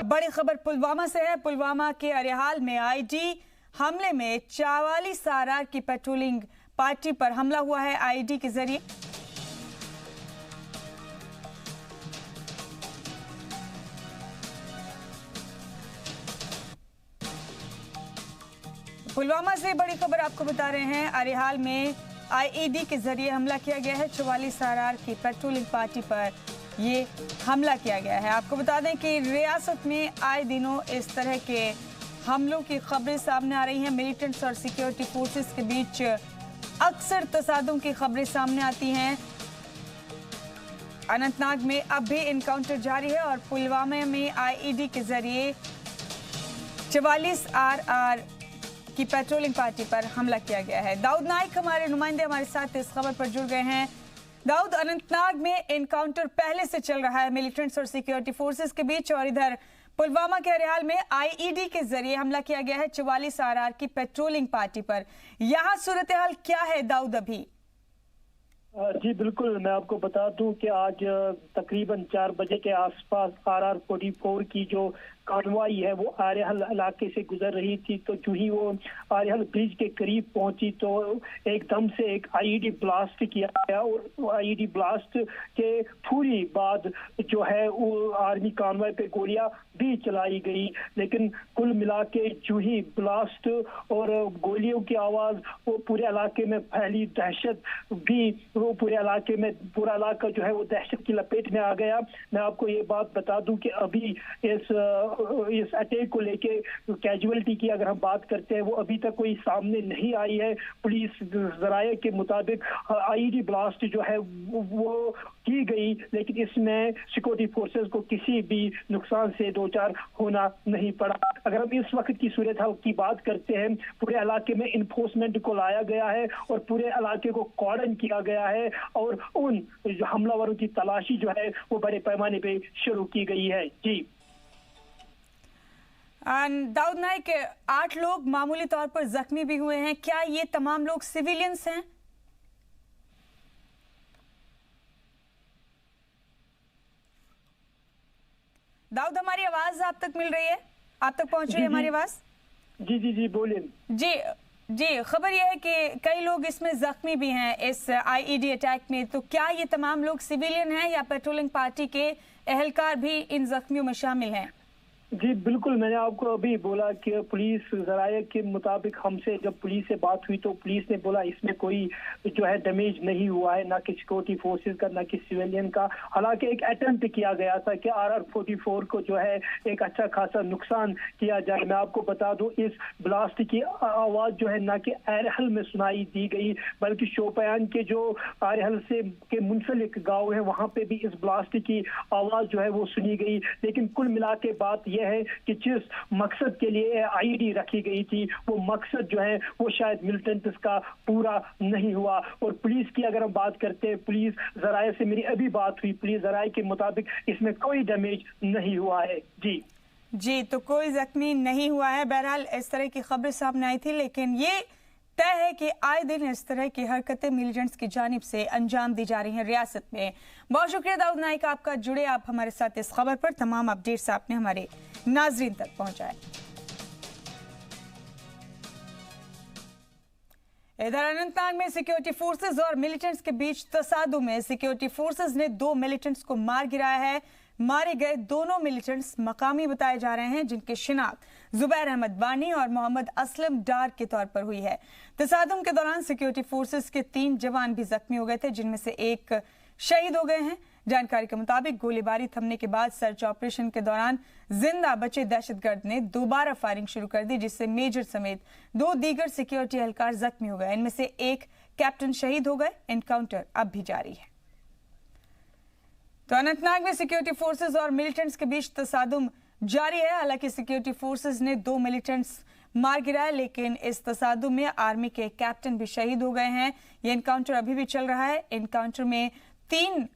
बड़ी खबर पुलवामा से है। पुलवामा के अरिहाल में आईडी हमले में 44 आरआर की पेट्रोलिंग पार्टी पर हमला हुआ है आईडी के जरिए। पुलवामा से बड़ी खबर आपको बता रहे हैं। अरिहाल में आईईडी के जरिए हमला किया गया है। 44 आरआर की पेट्रोलिंग पार्टी पर ये हमला किया गया है। आपको बता दें कि रियासत में आए दिनों इस तरह के हमलों की खबरें सामने आ रही हैं। मिलिटेंट्स और सिक्योरिटी फोर्सेस के बीच अक्सर तसादुम की खबरें सामने आती हैं। अनंतनाग में अब भी इनकाउंटर जारी है और पुलवामा में आईईडी के जरिए 44 आरआर की पेट्रोलिंग पार्टी पर हमला किया गया है। दाऊद नाइक हमारे नुमाइंदे हमारे साथ इस खबर पर जुड़ गए हैं। दाऊद, अनंतनाग में एनकाउंटर पहले से चल रहा है मिलिटेंट्स और सिक्योरिटी फोर्सेस के बीच, और इधर पुलवामा के अरिहाल में आईईडी के जरिए हमला किया गया है 44 आरआर की पेट्रोलिंग पार्टी पर। यहाँ सूरत हाल क्या है दाऊद अभी? जी बिल्कुल, मैं आपको बता दूं कि आज तकरीबन 4 बजे के आसपास RR-44 की जो कार्रवाई है वो आरिहाल इलाके से गुजर रही थी। तो जो ही वो आरिहाल ब्रिज के करीब पहुंची तो एकदम से एक आईईडी ब्लास्ट किया गया, और आईईडी ब्लास्ट के पूरी बाद जो है वो आर्मी कानवाई पे गोलियां भी चलाई गई। लेकिन कुल मिला के जो ही ब्लास्ट और गोलियों की आवाज वो पूरे इलाके में फैली, दहशत भी वो पूरे इलाके में, पूरा इलाका जो है वो दहशत की लपेट में आ गया। मैं आपको ये बात बता दूं कि अभी इस अटैक को लेके कैजुअलिटी की अगर हम बात करते हैं वो अभी तक कोई सामने नहीं आई है। पुलिस जराये के मुताबिक आईईडी ब्लास्ट जो है वो की गई, लेकिन इसमें सिक्योरिटी फोर्सेस को किसी भी नुकसान से दो चार होना नहीं पड़ा। अगर हम इस वक्त की सूरत हाल की बात करते हैं, पूरे इलाके में इन्फोर्समेंट को लाया गया है और पूरे इलाके को कॉर्डन किया गया है, और उन हमलावरों की तलाशी जो है वो बड़े पैमाने पे शुरू की गई है। जी दाऊद नाइक, 8 लोग मामूली तौर पर जख्मी भी हुए हैं। क्या ये तमाम लोग सिविलियंस हैं? दाऊद, हमारी आवाज आप तक मिल रही है? आप तक पहुंच रही है हमारी आवाज? जी जी जी बोलिए। जी जी, खबर यह है कि कई लोग इसमें जख्मी भी हैं इस आईईडी अटैक में। तो क्या ये तमाम लोग सिविलियन हैं या पेट्रोलिंग पार्टी के एहलकार भी इन जख्मियों में शामिल हैं? जी बिल्कुल, मैंने आपको अभी बोला कि पुलिस जराये के मुताबिक हमसे जब पुलिस से बात हुई तो पुलिस ने बोला इसमें कोई जो है डैमेज नहीं हुआ है, ना कि सिक्योरिटी फोर्सेस का ना कि सिविलियन का। हालांकि एक अटेम्प्ट किया गया था कि RR-44 को जो है एक अच्छा खासा नुकसान किया जाए। मैं आपको बता दूं इस ब्लास्ट की आवाज जो है ना कि आरिहाल में सुनाई दी गई, बल्कि शोपियान के जो आरिहाल से के मुंसलिक गाँव है वहां पे भी इस ब्लास्ट की आवाज जो है वो सुनी गई। लेकिन कुल मिला के बात यह है कि जिस मकसद के लिए आईईडी रखी गई थी वो मकसद जो है वो शायद मिलिटेंट्स का पूरा नहीं हुआ। और पुलिस की अगर हम बात करते हैं, पुलिस जराये से मेरी अभी बात हुई, पुलिस जराये के मुताबिक इसमें कोई डैमेज नहीं हुआ है। जी जी, तो कोई जख्मी नहीं हुआ है। बहरहाल इस तरह की खबरें सामने आई थी, लेकिन ये तय है कि आए दिन इस तरह की हरकतें मिलिटेंट्स की जानिब से अंजाम दी जा रही हैं रियासत में। बहुत शुक्रिया दाऊद नाइक आपका, जुड़े आप हमारे साथ इस खबर पर। तमाम अपडेट्स आपने हमारे नाजरीन तक पहुंचाए। इधर अनंतनाग में सिक्योरिटी फोर्सेस और मिलिटेंट्स के बीच तसादुम में सिक्योरिटी फोर्सेस ने 2 मिलिटेंट्स को मार गिराया है। मारे गए दोनों मिलिटेंट्स मकामी बताए जा रहे हैं, जिनकी शिनाख्त जुबैर अहमद बानी और मोहम्मद असलम डार के तौर पर हुई है। तसादुम के दौरान सिक्योरिटी फोर्सेस के 3 जवान भी जख्मी हो गए थे, जिनमें से एक शहीद हो गए हैं। जानकारी के मुताबिक गोलीबारी थमने के बाद सर्च ऑपरेशन के दौरान जिंदा बचे दहशतगर्द ने दोबारा फायरिंग शुरू कर दी, जिससे मेजर समेत 2 दीगर सिक्योरिटी एहलकार जख्मी हो गए। इनमें से एक कैप्टन शहीद हो गए। एनकाउंटर अब भी जारी है। तो अनंतनाग में सिक्योरिटी फोर्सेस और मिलिटेंट्स के बीच तसादुम जारी है। हालांकि सिक्योरिटी फोर्सेस ने 2 मिलिटेंट्स मार गिराया, लेकिन इस तसादुम में आर्मी के कैप्टन भी शहीद हो गए हैं। ये एनकाउंटर अभी भी चल रहा है। एनकाउंटर में 3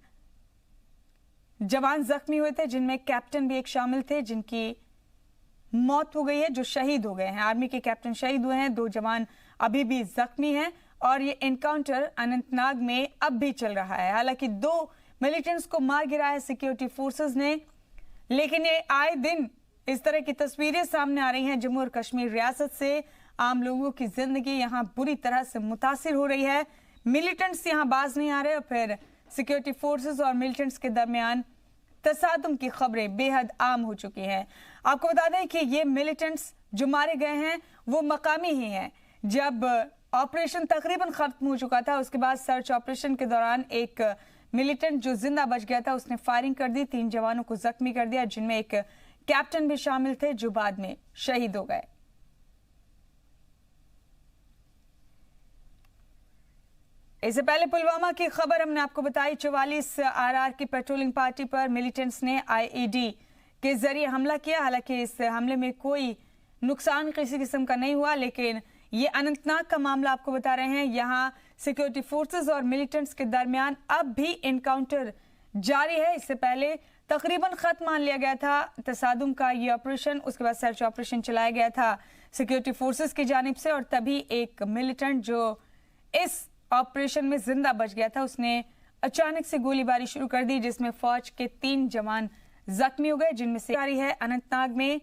जवान जख्मी हुए थे, जिनमें कैप्टन भी एक शामिल थे, जिनकी मौत हो गई है, जो शहीद हो गए हैं। आर्मी के कैप्टन शहीद हुए हैं, 2 जवान अभी भी जख्मी हैं, और ये एनकाउंटर अनंतनाग में अब भी चल रहा है। हालांकि 2 मिलिटेंट्स को मार गिराया सिक्योरिटी फोर्सेस ने, लेकिन ये आए दिन इस तरह की तस्वीरें सामने आ रही हैं जम्मू और कश्मीर रियासत से। आम लोगों की जिंदगी यहां बुरी तरह से मुतासिर हो रही है। मिलिटेंट्स यहां बाज नहीं आ रहे और फिर सिक्योरिटी फोर्सेस और मिलिटेंट्स के दरमियान तसादुम की खबरें बेहद आम हो चुकी हैं। आपको बता दें कि ये मिलिटेंट्स जो मारे गए हैं वो मकामी ही हैं। जब ऑपरेशन तकरीबन खत्म हो चुका था, उसके बाद सर्च ऑपरेशन के दौरान एक मिलिटेंट जो जिंदा बच गया था उसने फायरिंग कर दी, 3 जवानों को जख्मी कर दिया, जिनमें एक कैप्टन भी शामिल थे जो बाद में शहीद हो गए। इससे पहले पुलवामा की खबर हमने आपको बताई। 44 आरआर की पेट्रोलिंग पार्टी पर मिलिटेंट्स ने आईईडी के जरिए हमला किया। हालांकि इस हमले में कोई नुकसान किसी किस्म का नहीं हुआ, लेकिन ये अनंतनाग का मामला आपको बता रहे हैं। यहां सिक्योरिटी फोर्सेस और मिलिटेंट्स के दरमियान अब भी एनकाउंटर जारी है। इससे पहले तकरीबन खत्म मान लिया गया था तसादुम का ये ऑपरेशन। उसके बाद सर्च ऑपरेशन चलाया गया था सिक्योरिटी फोर्सेस की जानिब से और तभी एक मिलिटेंट जो इस ऑपरेशन में जिंदा बच गया था उसने अचानक से गोलीबारी शुरू कर दी, जिसमें फौज के 3 जवान जख्मी हो गए, जिनमें से जारी है अनंतनाग में।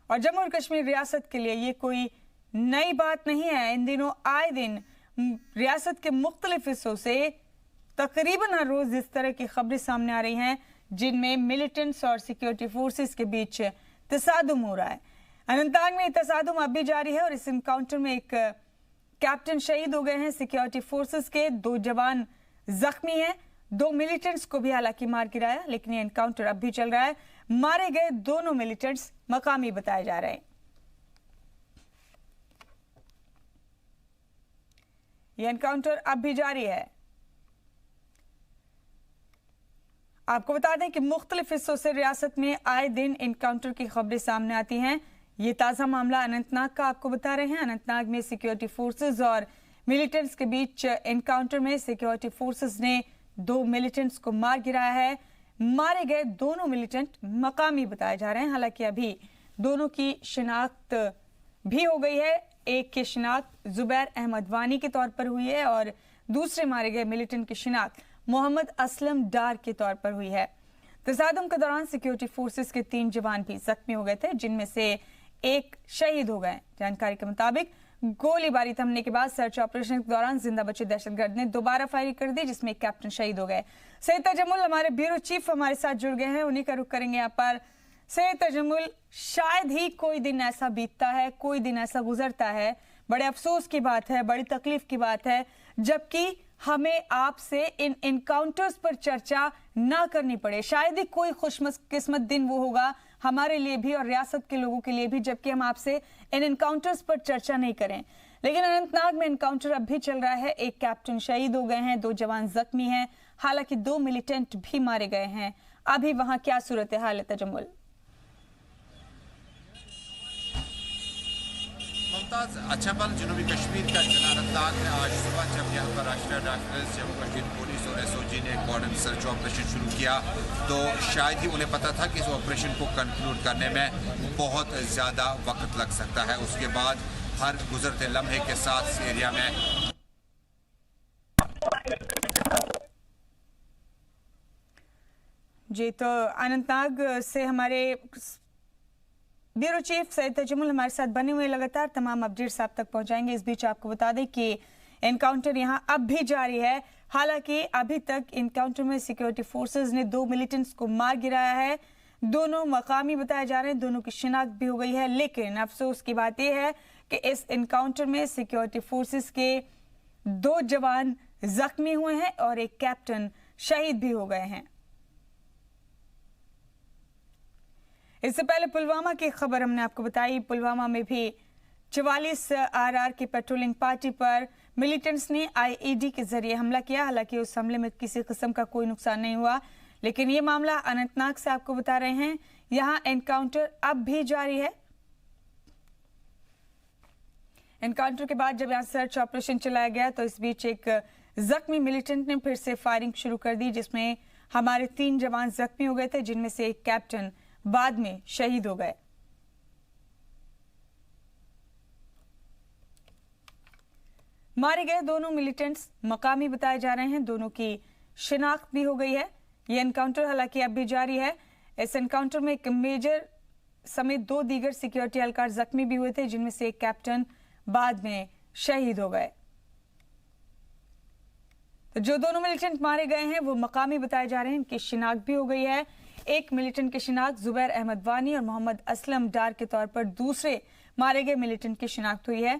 और जम्मू और कश्मीर रियासत के लिए ये कोई नई बात नहीं है। इन दिनों आए दिन रियासत के मुख्तलिफ हिस्सों से तकरीबन हर रोज इस तरह की खबरें सामने आ रही हैं जिनमें मिलिटेंट्स और सिक्योरिटी फोर्सेस के बीच तसादुम हो रहा है। अनंतनाग में तसादुम अब भी जारी है और इस एनकाउंटर में एक कैप्टन शहीद हो गए हैं। सिक्योरिटी फोर्सेस के 2 जवान जख्मी हैं। 2 मिलिटेंट्स को भी हालांकि मार गिराया, लेकिन ये एनकाउंटर अब भी चल रहा है। मारे गए दोनों मिलिटेंट्स मकामी बताए जा रहे हैं। यह एनकाउंटर अब भी जारी है। आपको बता दें कि मुख्तलिफ हिस्सों से रियासत में आए दिन एनकाउंटर की खबरें सामने आती हैं। ये ताज़ा मामला अनंतनाग का आपको बता रहे हैं। अनंतनाग में सिक्योरिटी फोर्सेस और मिलिटेंट्स के बीच एनकाउंटर में सिक्योरिटी फोर्सेस ने 2 मिलिटेंट्स को मार गिराया है। मारे गए दोनों मिलिटेंट मकामी बताए जा रहे हैं। हालांकि अभी दोनों की शिनाख्त भी हो गई है। एक की शिनाख्त जुबैर अहमद वानी के तौर पर हुई है और दूसरे मारे गए मिलिटेंट की शिनाख्त मोहम्मद असलम डार के तौर पर हुई है। तसादुम के दौरान सिक्योरिटी फोर्सेस के 3 जवान भी जख्मी हो गए थे, जिनमें से एक शहीद हो गए। जानकारी के मुताबिक गोलीबारी थमने के बाद सर्च ऑपरेशन के दौरान जिंदा बचे दहशतगर्द ने दोबारा फायरिंग कर दी, जिसमें एक कैप्टन शहीद हो गए। सैयद तजम्मुल हमारे ब्यूरो चीफ हमारे साथ जुड़ गए हैं, उन्हीं का रुख करेंगे यहाँ पर। सैयद तजम्मुल, शायद ही कोई दिन ऐसा बीतता है, कोई दिन ऐसा गुजरता है, बड़े अफसोस की बात है, बड़ी तकलीफ की बात है, जबकि हमें आपसे इन एनकाउंटर्स पर चर्चा ना करनी पड़े। शायद ही कोई खुशकिस्मत दिन वो होगा हमारे लिए भी और रियासत के लोगों के लिए भी, जबकि हम आपसे इन एनकाउंटर्स पर चर्चा नहीं करें। लेकिन अनंतनाग में एनकाउंटर अब भी चल रहा है। एक कैप्टन शहीद हो गए हैं, 2 जवान जख्मी हैं। हालांकि 2 मिलिटेंट भी मारे गए हैं। अभी वहां क्या सूरत हाल है तजम्मुल? अच्छाबल जनूबी कश्मीर का जिला अनंतनाग में आज सुबह जब यहाँ पर राष्ट्रीय राइफल्स जम्मू कश्मीर पुलिस और एसओजी ने एक कॉर्डन सर्च ऑपरेशन शुरू किया, तो शायद ही उन्हें पता था कि इस ऑपरेशन को कंक्लूड करने में बहुत ज़्यादा वक्त लग सकता है। उसके बाद हर गुजरते लम्हे के साथ इस एरिया में जी, तो अनंतनाग से हमारे ब्यूरो चीफ सैयद तजम्मुल हमारे साथ बने हुए लगातार तमाम अपडेट्स आप तक पहुंचाएंगे। इस बीच आपको बता दें कि एनकाउंटर यहां अब भी जारी है। हालांकि अभी तक एनकाउंटर में सिक्योरिटी फोर्सेस ने 2 मिलिटेंट्स को मार गिराया है। दोनों मकामी बताए जा रहे हैं, दोनों की शिनाख्त भी हो गई है। लेकिन अफसोस की बात यह है कि इस एनकाउंटर में सिक्योरिटी फोर्सेस के 2 जवान जख्मी हुए हैं और एक कैप्टन शहीद भी हो गए हैं। इससे पहले पुलवामा की खबर हमने आपको बताई। पुलवामा में भी 44 आरआर की पेट्रोलिंग पार्टी पर मिलिटेंट्स ने आईईडी के जरिए हमला किया। हालांकि उस हमले में किसी किस्म का कोई नुकसान नहीं हुआ, लेकिन ये मामला अनंतनाग से आपको बता रहे हैं। यहां एनकाउंटर अब भी जारी है। एनकाउंटर के बाद जब यहां सर्च ऑपरेशन चलाया गया तो इस बीच एक जख्मी मिलिटेंट ने फिर से फायरिंग शुरू कर दी, जिसमें हमारे 3 जवान जख्मी हो गए थे, जिनमें से एक कैप्टन बाद में शहीद हो गए। मारे गए दोनों मिलिटेंट्स मकामी बताए जा रहे हैं। दोनों की शिनाख्त भी हो गई है। ये एनकाउंटर हालांकि अब भी जारी है। इस एनकाउंटर में एक मेजर समेत 2 दीगर सिक्योरिटी एहलकार जख्मी भी हुए थे, जिनमें से एक कैप्टन बाद में शहीद हो गए। तो जो दोनों मिलिटेंट मारे गए हैं वो मकामी बताए जा रहे हैं। इनकी शिनाख्त भी हो गई है। एक मिलिटेंट की शिनाख्त जुबैर अहमद वानी और मोहम्मद असलम डार के तौर पर दूसरे मारे गए मिलिटेंट की शिनाख्त हुई है।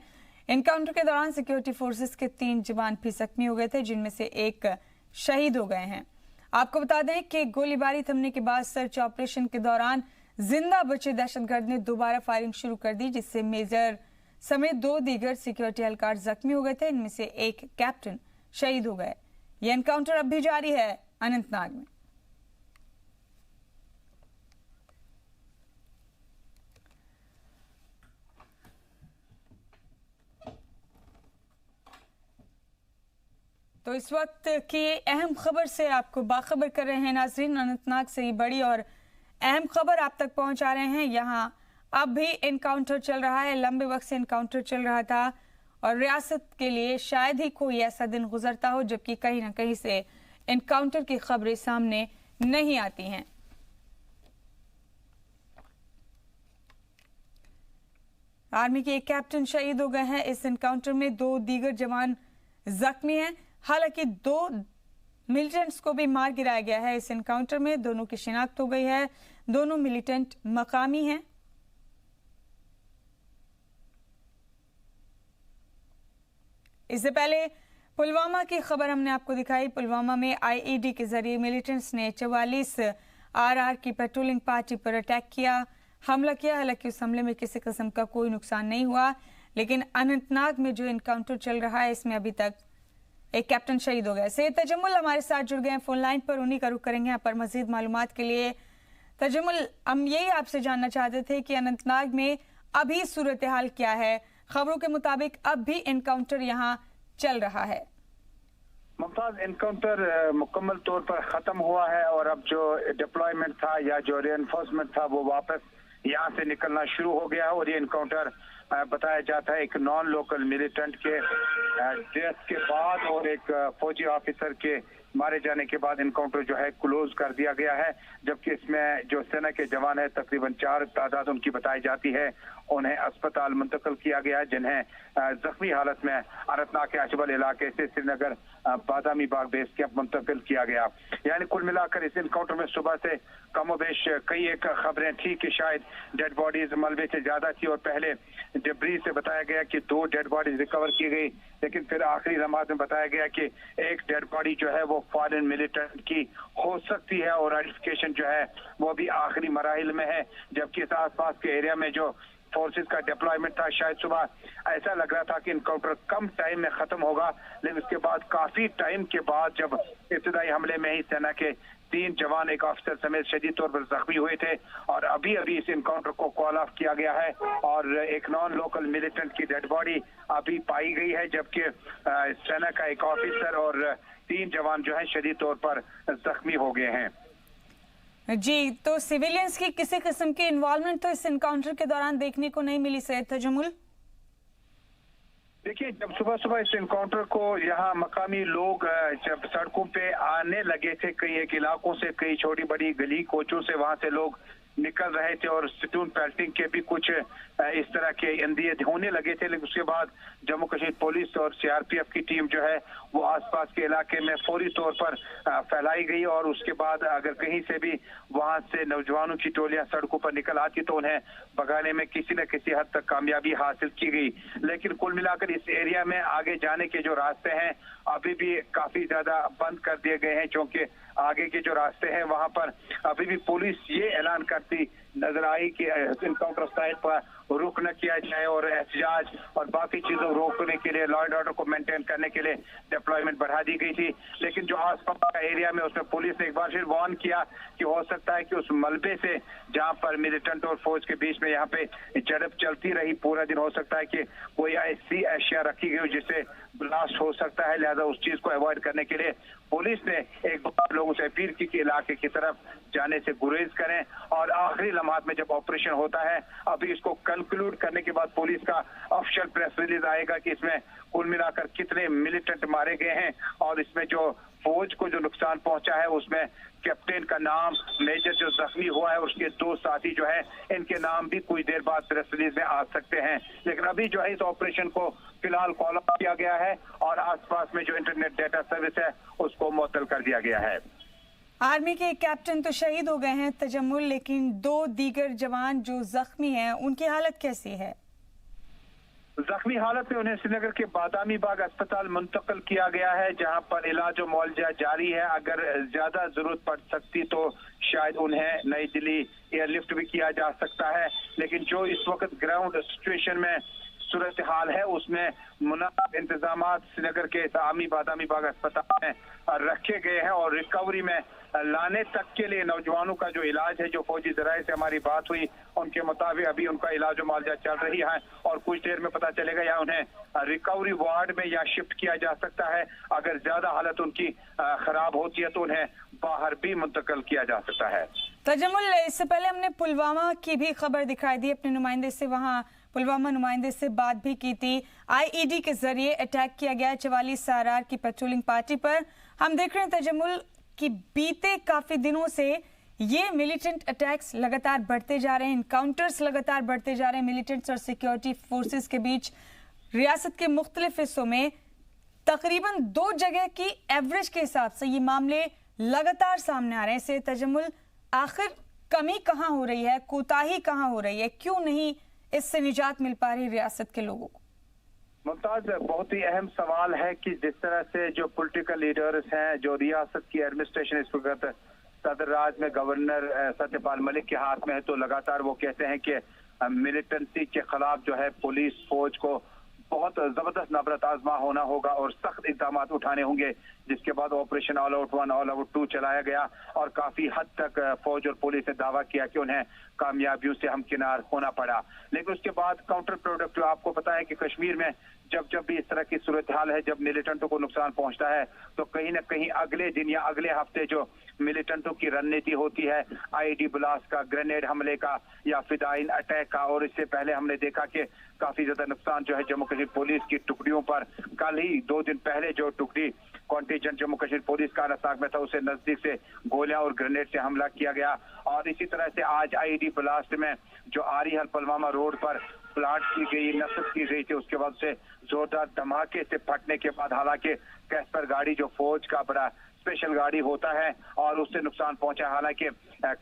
एनकाउंटर के दौरान सिक्योरिटी फोर्सेस के 3 जवान भी जख्मी हो गए थे, जिनमें से एक शहीद हो गए हैं। आपको बता दें कि गोलीबारी थमने के बाद सर्च ऑपरेशन के दौरान जिंदा बचे दहशतगर्द ने दोबारा फायरिंग शुरू कर दी, जिससे मेजर समेत 2 दीगर सिक्योरिटी एहलकार जख्मी हो गए थे। इनमें से एक कैप्टन शहीद हो गए। यह एनकाउंटर अब भी जारी है अनंतनाग में। तो इस वक्त की अहम खबर से आपको बाखबर कर रहे हैं नाजरीन। अनंतनाग से ये बड़ी और अहम खबर आप तक पहुंचा रहे हैं। यहाँ अब भी एनकाउंटर चल रहा है। लंबे वक्त से एनकाउंटर चल रहा था और रियासत के लिए शायद ही कोई ऐसा दिन गुजरता हो जबकि कहीं ना कहीं से एनकाउंटर की खबरें सामने नहीं आती हैं। आर्मी के एक कैप्टन शहीद हो गए हैं। इस एनकाउंटर में 2 दीगर जवान जख्मी हैं। हालांकि 2 मिलिटेंट्स को भी मार गिराया गया है। इस एनकाउंटर में दोनों की शिनाख्त हो गई है। दोनों मिलिटेंट मकामी हैं। इससे पहले पुलवामा की खबर हमने आपको दिखाई। पुलवामा में आईईडी के जरिए मिलिटेंट्स ने 44 आरआर की पेट्रोलिंग पार्टी पर अटैक किया, हमला किया। हालांकि उस हमले में किसी किस्म का कोई नुकसान नहीं हुआ। लेकिन अनंतनाग में जो एनकाउंटर चल रहा है इसमें अभी तक एक कैप्टन शहीद हो गया। सैयद तजम्मुल हमारे साथ जुड़ गए हैं फोन लाइन पर, उन्हीं का रुख करेंगे यहाँ पर मजीद मालूमात के लिए। तजम्मुल, हम यही आपसे जानना चाहते थे कि अनंतनाग में अभी सूरत हाल क्या है? खबरों के मुताबिक अब भी एनकाउंटर यहाँ चल रहा है। मुमताज, एनकाउंटर मुकम्मल तौर पर खत्म हुआ है और अब जो डिप्लॉयमेंट था या जो रेनफोर्समेंट था वो वापस यहाँ से निकलना शुरू हो गया। और ये एनकाउंटर बताया जाता है एक नॉन लोकल मिलिटेंट के डेथ के बाद और एक फौजी ऑफिसर के मारे जाने के बाद एनकाउंटर जो है क्लोज कर दिया गया है। जबकि इसमें जो सेना के जवान है तकरीबन 4 तादाद उनकी बताई जाती है, उन्हें अस्पताल मुंतकिल किया गया है, जिन्हें जख्मी हालत में अनंतनाग के अचबल इलाके से श्रीनगर बादामी बाग बेस कैंप मुंतकिल किया गया। यानी कुल मिलाकर इस एनकाउंटर में सुबह से कमोबेश कई एक खबरें थी कि शायद डेड बॉडीज मलबे से ज्यादा थी और पहले डिब्री से बताया गया कि 2 डेड बॉडीज रिकवर की गई, लेकिन फिर आखिरी लम्हात में बताया गया कि एक डेड बॉडी जो है वो फॉरेन मिलिटेंट की हो सकती है और आइडेंटिफिकेशन जो है वो भी आखिरी मराहिल में है। जबकि इस आसपास के एरिया में जो फोर्सेस का डिप्लॉयमेंट था, शायद सुबह ऐसा लग रहा था कि इनकाउंटर कम टाइम में खत्म होगा, लेकिन उसके बाद काफी टाइम के बाद जब इब्तिदाई हमले में ही सेना के 3 जवान एक ऑफिसर समेत शदीद तौर पर जख्मी हुए थे और अभी अभी इस एनकाउंटर को कॉल ऑफ किया गया है और एक नॉन लोकल मिलिटेंट की डेड बॉडी अभी पाई गई है। जबकि सेना का एक ऑफिसर और 3 जवान जो है शदीद तौर पर जख्मी हो गए हैं। जी, तो सिविलियंस की किसी किस्म की इन्वॉल्वमेंट तो इस एनकाउंटर के दौरान देखने को नहीं मिली सैयद तजम्मुल? देखिए, जब सुबह सुबह इस एनकाउंटर को यहाँ मकामी लोग जब सड़कों पे आने लगे थे, कई एक इलाकों से, कई छोटी बड़ी गली कोचों से वहां से लोग निकल रहे थे और स्टून पेल्टिंग के भी कुछ इस तरह के अंदिए होने लगे थे, लेकिन उसके बाद जम्मू कश्मीर पुलिस और सीआरपीएफ की टीम जो है वो आसपास के इलाके में फौरी तौर पर फैलाई गई और उसके बाद अगर कहीं से भी वहां से नौजवानों की टोलियां सड़कों पर निकल आती तो उन्हें भगाने में किसी न किसी हद तक कामयाबी हासिल की गई। लेकिन कुल मिलाकर इस एरिया में आगे जाने के जो रास्ते हैं अभी भी काफी ज्यादा बंद कर दिए गए हैं, क्योंकि आगे के जो रास्ते हैं वहां पर अभी भी पुलिस ये ऐलान करती नजर आई कि एनकाउंटर साइट पर रुक न किया जाए और एहतजाज और बाकी चीजों रोकने के लिए, लॉ एंड ऑर्डर को मेंटेन करने के लिए डिप्लॉयमेंट बढ़ा दी गई थी। लेकिन जो आसपास का एरिया में उसमें पुलिस ने एक बार फिर वार्न किया कि हो सकता है कि उस मलबे से जहां पर मिलिटेंट और फौज के बीच में यहाँ पे झड़प चलती रही पूरा दिन, हो सकता है कि कोई ऐसी अशिया रखी गई हो जिससे ब्लास्ट हो सकता है। लिहाजा उस चीज को अवॉइड करने के लिए पुलिस ने एक बार लोगों से अपील की कि इलाके की तरफ जाने से गुरेज करें और आखिरी लम्हात में जब ऑपरेशन होता है अभी इसको कंक्लूड करने के बाद पुलिस का ऑफिशियल प्रेस रिलीज आएगा कि इसमें कुल मिलाकर कितने मिलिटेंट मारे गए हैं और इसमें जो फौज को जो नुकसान पहुंचा है उसमें कैप्टन का नाम, मेजर जो जख्मी हुआ है उसके 2 साथी जो है इनके नाम भी कुछ देर बाद प्रेस रिलीज में आ सकते हैं। लेकिन अभी जो है इस ऑपरेशन को फिलहाल कॉल ऑफ किया गया है और आसपास में जो इंटरनेट डेटा सर्विस है उसको मुअत्तल कर दिया गया है। आर्मी के कैप्टन तो शहीद हो गए हैं तजम्मुल, लेकिन 2 दीगर जवान जो जख्मी हैं उनकी हालत कैसी है? जख्मी हालत में उन्हें श्रीनगर के बादामी बाग अस्पताल मुंतकिल किया गया है, जहां पर इलाज और मुआवजा जारी है। अगर ज्यादा जरूरत पड़ सकती तो शायद उन्हें नई दिल्ली एयरलिफ्ट भी किया जा सकता है। लेकिन जो इस वक्त ग्राउंड सिचुएशन में सूरत हाल है उसमें मुनासिब इंतजाम श्रीनगर के आर्मी बादामी बाग अस्पताल में रखे गए हैं और रिकवरी में लाने तक के लिए नौजवानों का जो इलाज है, जो फौजी जराये से हमारी बात हुई उनके मुताबिक अभी उनका इलाज और मुआवजा चल रही है और कुछ देर में पता चलेगा या उन्हें रिकवरी वार्ड में या शिफ्ट किया जा सकता है। अगर ज्यादा हालत उनकी खराब होती है तो उन्हें बाहर भी मुंतकिल किया जा सकता है। तजम्मुल, इससे पहले हमने पुलवामा की भी खबर दिखाई दी, अपने नुमाइंदे से वहाँ पुलवामा नुमाइंदे से बात भी की थी। IED के जरिए अटैक किया गया 44 सारार की पेट्रोलिंग पार्टी पर। हम देख रहे हैं तजम्मुल कि बीते काफी दिनों से ये मिलिटेंट अटैक्स लगातार बढ़ते जा रहे हैं, इनकाउंटर्स लगातार बढ़ते जा रहे हैं मिलिटेंट्स और सिक्योरिटी फोर्सेस के बीच। रियासत के मुख्तलिफ हिस्सों में तकरीबन 2 जगह की एवरेज के हिसाब से ये मामले लगातार सामने आ रहे हैं। इससे तजम्मुल, आखिर कमी कहाँ हो रही है, कोताही कहाँ हो रही है, क्यों नहीं इससे निजात मिल पा रही रियासत के लोगों को? मुमताज, बहुत ही अहम सवाल है कि जिस तरह से जो पॉलिटिकल लीडर्स हैं, जो रियासत की एडमिनिस्ट्रेशन इस वक्त सदर राज में गवर्नर सत्यपाल मलिक के हाथ में है, तो लगातार वो कहते हैं कि मिलिटेंसी के खिलाफ जो है पुलिस फौज को बहुत जबरदस्त नबरत आजमा होना होगा और सख्त इकदाम उठाने होंगे, जिसके बाद operation all out 1 all out 2 चलाया गया और काफी हद तक फौज और पुलिस ने दावा किया कि उन्हें कामयाबियों से हमकिनार होना पड़ा। लेकिन उसके बाद काउंटर प्रोडक्ट, जो आपको पता है कि कश्मीर में जब भी इस तरह की सूरत हाल है, जब मिलिटेंटों को नुकसान पहुंचता है तो कहीं ना कहीं अगले दिन या अगले हफ्ते जो मिलिटेंटों की रणनीति होती है, IED ब्लास्ट का, ग्रेनेड हमले का या फिदाइन अटैक का, और इससे पहले हमने देखा कि काफी ज्यादा नुकसान जो है जम्मू कश्मीर पुलिस की टुकड़ियों पर। कल ही 2 दिन पहले जो टुकड़ी कॉन्टीजेंट जम्मू कश्मीर पुलिस का अनंतनाग में था, उसे नजदीक से गोलियां और ग्रेनेड से हमला किया गया। और इसी तरह से आज IED ब्लास्ट में जो आरिहल पुलवामा रोड पर प्लांट की गई, नस्ब की गई थी, उसके बाद से जोरदार धमाके से फटने के बाद, हालांकि कैस्पर गाड़ी जो फौज का बड़ा स्पेशल गाड़ी होता है और उससे नुकसान पहुंचा, हालांकि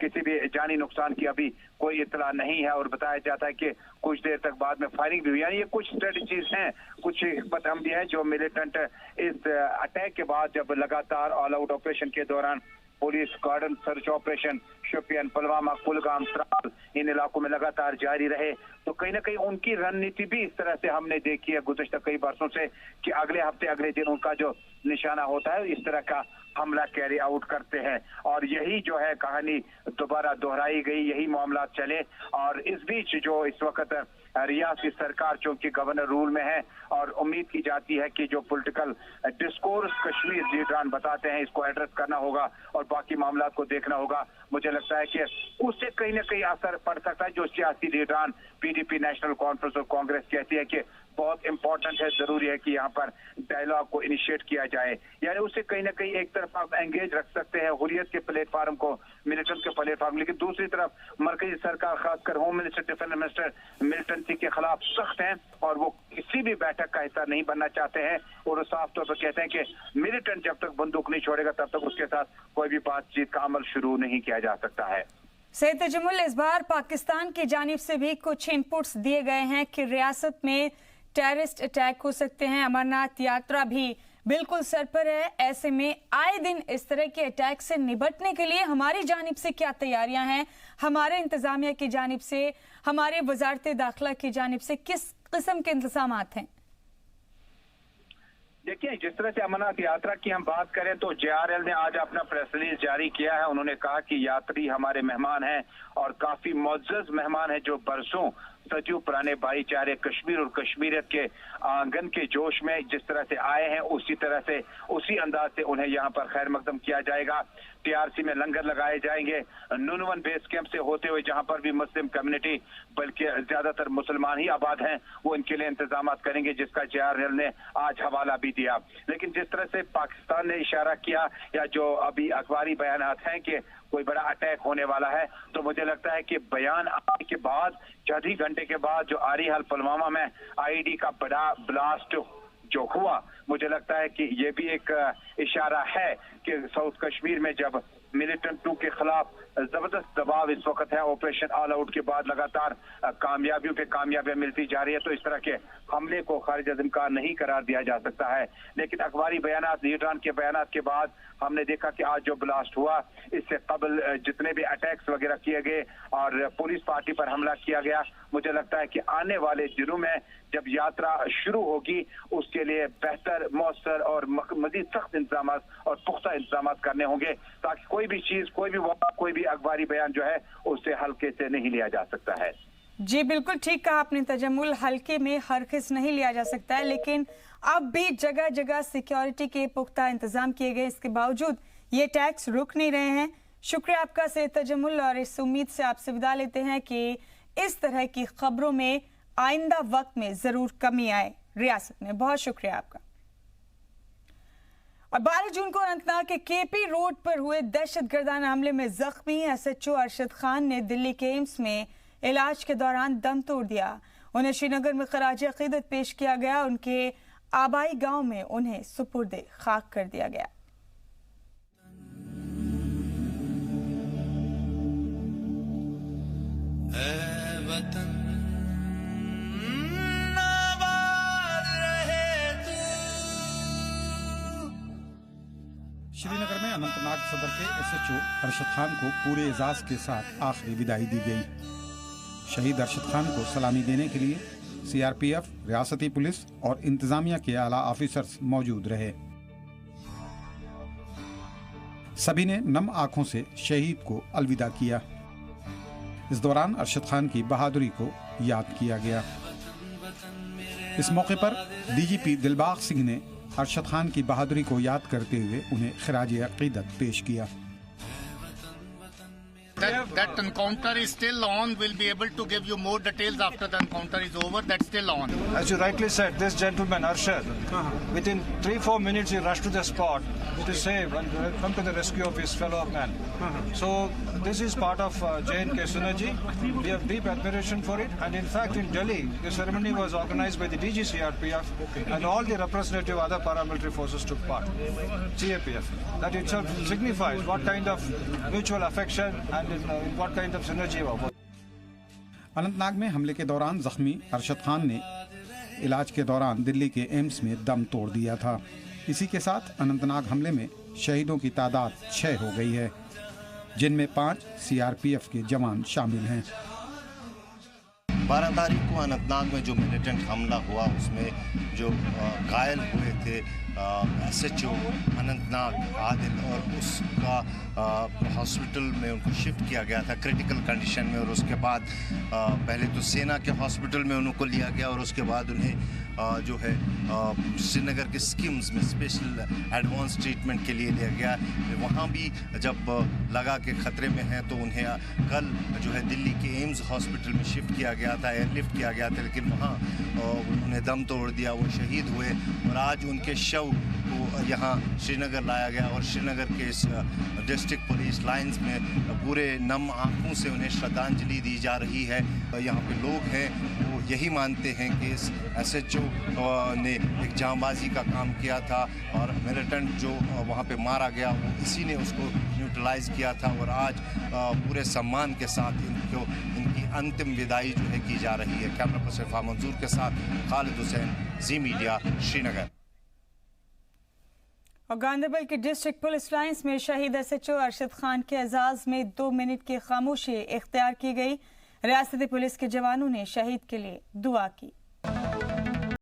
किसी भी जानी नुकसान की अभी कोई इतला नहीं है और बताया जाता है कि कुछ देर तक बाद में फायरिंग भी हुई। यानी ये कुछ स्ट्रेटजीज हैं, कुछ हिकमत अमली है जो मिलिटेंट इस अटैक के बाद, जब लगातार ऑल आउट ऑपरेशन के दौरान police garden search operation Shopian, Pulwama, Kulgam, Tral इन इलाकों में लगातार जारी रहे, तो कहीं ना कहीं उनकी रणनीति भी इस तरह से हमने देखी है गुज़श्ता कई बरसों से कि अगले हफ्ते अगले दिन उनका जो निशाना होता है इस तरह का हमला कैरी आउट करते हैं। और यही जो है कहानी दोबारा दोहराई गई, यही मामला चले। और इस बीच जो इस वक्त रियासती सरकार चूंकि गवर्नर रूल में है और उम्मीद की जाती है कि जो पॉलिटिकल डिस्कोर्स कश्मीर लीडरान बताते हैं इसको एड्रेस करना होगा और बाकी मामला को देखना होगा। मुझे लगता है कि उससे कहीं ना कहीं असर पड़ सकता है। जो सियासी लीडरान PDP नेशनल कॉन्फ्रेंस और कांग्रेस कहती है कि बहुत इंपॉर्टेंट है, जरूरी है कि यहाँ पर डायलॉग को इनिशिएट किया जाए, यानी उससे कहीं ना कहीं एक तरफ आप एंगेज रख सकते हैं हुर्रियत के प्लेटफार्म को, मिलिटेंट के प्लेटफार्म, लेकिन दूसरी तरफ मरकजी सरकार खासकर home minister, defence minister militancy के खिलाफ सख्त हैं और वो किसी भी बैठक का हिस्सा नहीं बनना चाहते हैं और साफ तौर पर कहते हैं कि मिलिटेंट जब तक बंदूक नहीं छोड़ेगा तब तक उसके साथ कोई भी बातचीत का अमल शुरू नहीं किया जा सकता है। सैयद तजम्मुल, इस बार पाकिस्तान की जानिब से भी कुछ इनपुट्स दिए गए हैं कि रियासत में टेररिस्ट अटैक हो सकते हैं, अमरनाथ यात्रा भी बिल्कुल सर पर है। ऐसे में आए दिन इस तरह के अटैक से निपटने के लिए हमारी जानिब से क्या तैयारियां हैं, हमारे इंतजामिया की जानिब से, हमारे वजारत दाखिला की जानिब से किस किस्म के इंतजामात हैं? देखिए, जिस तरह से अमरनाथ यात्रा की हम बात करें तो JRL ने आज अपना प्रेस रिलीज जारी किया है। उन्होंने कहा कि यात्री हमारे मेहमान हैं और काफी मुअज़्ज़ज़ मेहमान हैं जो बरसों सदियों पुराने भाईचारे कश्मीर और कश्मीरियत के आंगन के जोश में जिस तरह से आए हैं उसी तरह से उसी अंदाज से उन्हें यहाँ पर खैर मकदम किया जाएगा। टीआरसी में लंगर लगाए जाएंगे नूनवन बेस कैंप से होते हुए, जहां पर भी मुस्लिम कम्युनिटी बल्कि ज्यादातर मुसलमान ही आबाद हैं, वो इनके लिए इंतजाम करेंगे, जिसका JRNL ने आज हवाला भी दिया। लेकिन जिस तरह से पाकिस्तान ने इशारा किया या जो अभी अखबारी बयानात हैं कि कोई बड़ा अटैक होने वाला है, तो मुझे लगता है कि बयान आने के बाद चंद ही घंटे के बाद जो आरिहाल पुलवामा में IED का बड़ा ब्लास्ट जो हुआ, मुझे लगता है कि ये भी एक इशारा है कि साउथ कश्मीर में जब मिलिटेंट 2 के खिलाफ जबरदस्त दबाव इस वक्त है, ऑपरेशन ऑल आउट के बाद लगातार कामयाबियों पे कामयाबियां मिलती जा रही है, तो इस तरह के हमले को खारिज अज़ इम्कान नहीं करार दिया जा सकता है। लेकिन अखबारी बयानात, लीडरान के बयानात के बाद हमने देखा कि आज जो ब्लास्ट हुआ, इससे कबल जितने भी अटैक्स वगैरह किए गए और पुलिस पार्टी पर हमला किया गया, मुझे लगता है कि आने वाले दिनों में जब यात्रा शुरू होगी उसके लिए बेहतर, मौसर और मजीद सख्त इंतजाम और पुख्ता इंतजाम करने होंगे, ताकि कोई भी चीज, कोई भी वाक़ा, कोई भी अखबारी बयान जो है उससे हल्के से नहीं लिया जा सकता है। जी बिल्कुल ठीक कहा आपने तजम्मुल, हल्के में हरगिज़ नहीं लिया जा सकता है, लेकिन अब भी जगह जगह सिक्योरिटी के पुख्ता इंतजाम किए गए, इसके बावजूद ये टैक्स रुक नहीं रहे हैं। शुक्रिया आपका सैयद तजम्मुल, और इस उम्मीद से आपसे विदा लेते हैं कि इस तरह की खबरों में आइंदा वक्त में जरूर कमी आए रियासत में। बहुत शुक्रिया आपका। और 12 जून को अनंतनाग के KP रोड पर हुए दहशतगर्दाना हमले में जख्मी SHO अरशद खान ने दिल्ली के एम्स में इलाज के दौरान दम तोड़ दिया। उन्हें श्रीनगर में खराज अकीदत पेश किया गया। उनके आबाई गांव में उन्हें सुपुर्दे खाक कर दिया गया। श्रीनगर में अनंतनाग सदर के SHO अरशद खान को पूरे एजाज के साथ आखिरी विदाई दी गई। शहीद अरशद खान को सलामी देने के लिए CRPF, रियासती पुलिस और इंतजामिया के आला ऑफिसर्स मौजूद रहे। सभी ने नम आंखों से शहीद को अलविदा किया। इस दौरान अरशद खान की बहादुरी को याद किया गया। इस मौके पर DGP दिलबाग सिंह ने अरशद खान की बहादुरी को याद करते हुए उन्हें खराज अकीदत पेश किया। That encounter is still on. We'll be able to give you more details after the encounter is over. That's still on. As you rightly said, this gentleman, Arshad, within 3-4 minutes he rushed to the spot to save and come to the rescue of his fellow man. So this is part of J&K synergy. We have deep admiration for it. And in fact, in Delhi, the ceremony was organized by the DG CRPF and all the representative other paramilitary forces took part. CAPF. That itself signifies what kind of mutual affection and in what kind of synergy. Anantnag में हमले के दौरान जख्मी अरशद खान ने इलाज के दौरान दिल्ली के एम्स में दम तोड़ दिया था। इसी के साथ अनंतनाग हमले में शहीदों की तादाद 6 हो गई है, जिनमें 5 CRPF के जवान शामिल हैं। 12 तारीख को अनंतनाग में जो मिलिटेंट हमला हुआ उसमें जो घायल हुए थे SHO अनंतनाग आदिल, और उसका हॉस्पिटल में उनको शिफ्ट किया गया था क्रिटिकल कंडीशन में, और उसके बाद पहले तो सेना के हॉस्पिटल में उनको लिया गया और उसके बाद उन्हें जो है श्रीनगर के स्कीम्स में स्पेशल एडवांस ट्रीटमेंट के लिए लिया गया। वहाँ भी जब लगा के ख़तरे में हैं तो उन्हें कल जो है दिल्ली के एम्स हॉस्पिटल में शिफ्ट किया गया था, एयरलिफ्ट किया गया था, लेकिन वहाँ उन्होंने दम तोड़ दिया, वो शहीद हुए। और आज उनके शव को यहाँ श्रीनगर लाया गया और श्रीनगर के इस डिस्ट्रिक्ट पुलिस लाइंस में पूरे नम आँखों से उन्हें श्रद्धांजलि दी जा रही है। यहाँ पे लोग हैं वो यही मानते हैं कि इस SHO ने एक जांबाजी का काम किया था और मिलिटेंट जो वहाँ पे मारा गया वो इसी ने उसको न्यूट्रलाइज किया था, और आज पूरे सम्मान के साथ इनकी अंतिम विदाई जो है की जा रही है। कैमरा पर्सन फा मंजूर के साथ खालिद हुसैन, जी मीडिया, श्रीनगर। और गांधरबल के डिस्ट्रिक्ट पुलिस लाइंस में शहीद SHO अरशद खान के एजाज में 2 मिनट की खामोशी इख्तियार की गई। रियासती पुलिस के जवानों ने शहीद के लिए दुआ की।